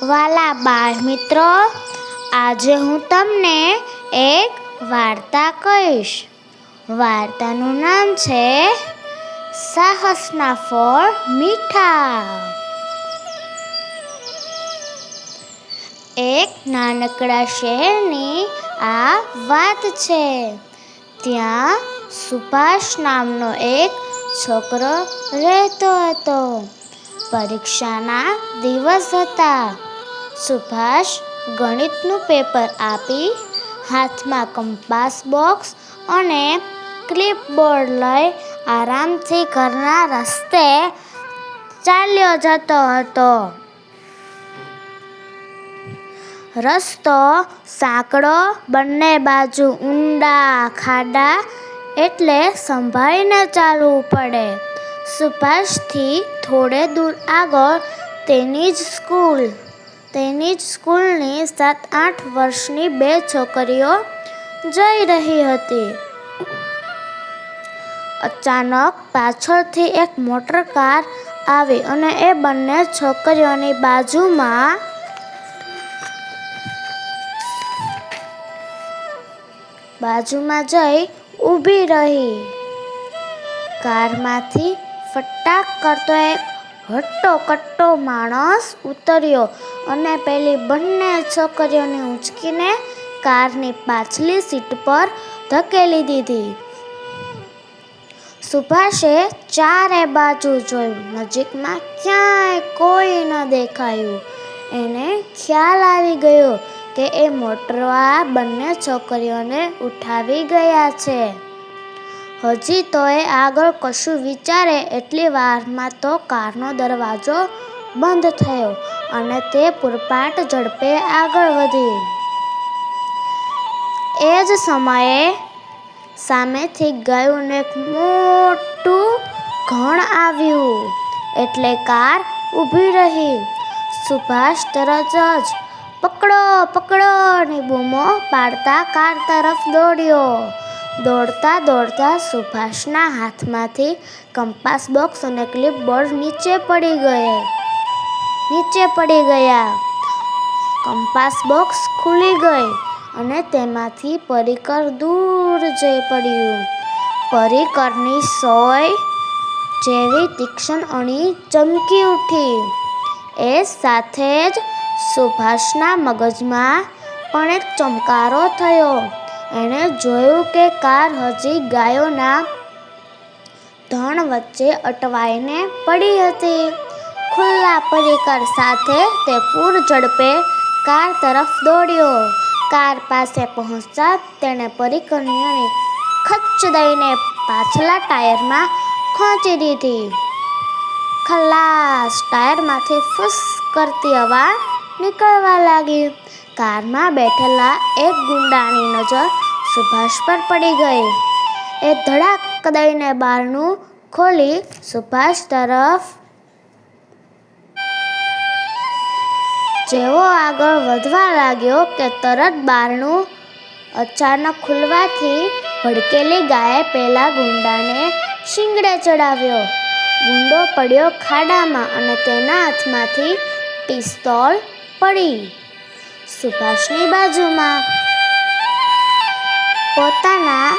વાલા બાળ મિત્રો, આજે હું તમને એક વાર્તા કહીશ. વાર્તાનું નામ છે સાહસના ફળ મીઠા. એક નાનકડા શહેરની આ વાત છે. ત્યાં સુભાષ નામનો એક છોકરો રહેતો હતો. પરીક્ષાના દિવસ હતા. સુભાષ ગણિતનું પેપર આપી હાથમાં કંપાસ બોક્સ અને ક્લિપબોર્ડ લઈ આરામથી ઘરના રસ્તે ચાલ્યો જતો હતો. રસ્તો સાંકડો, બંને બાજુ ઊંડા ખાડા, એટલે સંભાળીને ચાલવું પડે. સુભાષથી થોડે દૂર આગળ તેની જ સ્કૂલની 7-8 વર્ષની બે છોકરીઓ જઈ રહી હતી. અચાનક પાછળથી એક મોટર કાર આવી અને એ બંને છોકરીઓની બાજુમાં જઈ ઊભી રહી. કારમાંથી ફટાક કરતો એક હટ્ટો-કટ્ટો માણસ ઉતર્યો અને પેલી બંને છોકરીઓને ઊંચકીને કારની પાછલી સીટ પર ધકેલી દીધી. સુભાષે ચારે બાજુ જોયું. નજીકમાં ક્યાંય કોઈ ન દેખાયું. એને ખ્યાલ આવી ગયો કે એ મોટરવાળા બંને છોકરીઓને ઉઠાવી ગયા છે. હજી તો એ આગળ કશું વિચારે એટલી વારમાં તો કારનો દરવાજો બંધ થયો અને તે પૂરપાટ ઝડપે આગળ વધી. એ જ સમયે સામેથી ગાયોનું એક મોટું ઘણ આવ્યું, એટલે કાર ઊભી રહી. સુભાષ તરત જ પકડો પકડો ની બૂમો પાડતા કાર તરફ દોડ્યો. દોડતા સુભાષના હાથમાંથી કંપાસ બોક્સ અને ક્લિપબોર્ડ નીચે પડી ગયા. કંપાસ બોક્સ ખુલી ગઈ અને તેમાંથી પરિકર દૂર જઈ પડ્યું. પરિકરની સોય જેવી તીક્ષ્ણ અણી ચમકી ઉઠી. એ સાથે જ સુભાષના મગજમાં પણ એક ચમકારો થયો. એણે જોયું કે કાર હજી ગાયોના ધણ વચ્ચે અટવાઈને પડી હતી. ખુલ્લા પરિકર સાથે તે પૂર ઝડપે કાર તરફ દોડ્યો. કાર પાસે પહોંચતા તેણે પરિકરની અણી ખચ્ચ દઈને પાછલા ટાયરમાં ખોંચી દીધી. ખલાસ! ટાયરમાંથી ફૂસ કરતી હવા નીકળવા લાગી. કારમાં બેઠેલા એક ગુંડાની નજર સુભાષ પર પડી ગઈ. એ ધડાક દઈને બારણું ખોલી સુભાષ તરફ જેવો આગળ વધવા લાગ્યો કે તરત બારણું અચાનક ખુલવાથી ભડકેલી ગાયે પેલા ગુંડાને શીંગડે ચડાવ્યો. ગુંડો પડ્યો ખાડામાં અને તેના હાથમાંથી પિસ્તોલ પડી સુભાષની બાજુમાં. પોતાના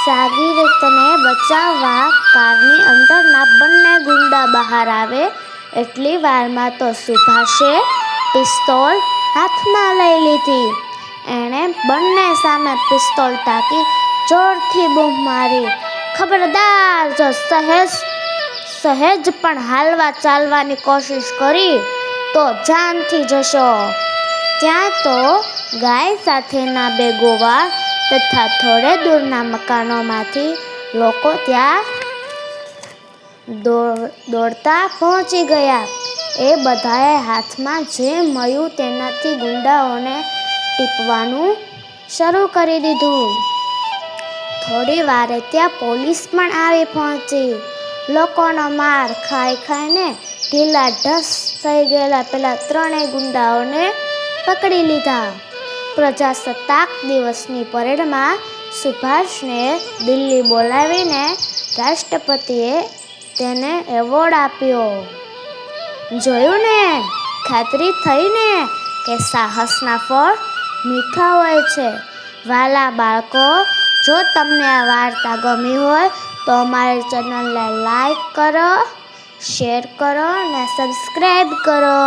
સાગીરતને બચાવવા કારની અંદરના બંને ગુંડા બહાર આવે એટલી વારમાં તો સુભાષે પિસ્તોલ હાથમાં લઈ લીધી. એણે બંને સામે પિસ્તોલ તાકી જોરથી બૂમ મારી, ખબરદાર! જો સહેજ પણ હાલવા ચાલવાની કોશિશ કરી તો જાનથી જશો. ત્યાં તો ગાય સાથેના બે ગોવાળ તથા થોડે દૂરના મકાનોમાંથી લોકો ત્યાં દોડતા પહોંચી ગયા. એ બધાએ હાથમાં જે મળ્યું તેનાથી ગુંડાઓને ટીપવાનું શરૂ કરી દીધું. થોડી વારે ત્યાં પોલીસ પણ આવી પહોંચી. લોકોનો માર ખાઈને ઢીલા ઢસ થઈ ગયેલા પેલા 3 ગુંડાઓને પકડી લીધા. પ્રજાસત્તાક દિવસની પરેડમાં સુભાષને દિલ્હી બોલાવીને રાષ્ટ્રપતિએ તેને એવોર્ડ આપ્યો. જોયું ને, ખાતરી થઈ ને કે સાહસના ફળ મીઠા હોય છે. વાલા બાળકો, જો તમને આ વાર્તા ગમી હોય તો અમારી ચેનલને લાઈક કરો, શેર કરો અને સબસ્ક્રાઈબ કરો.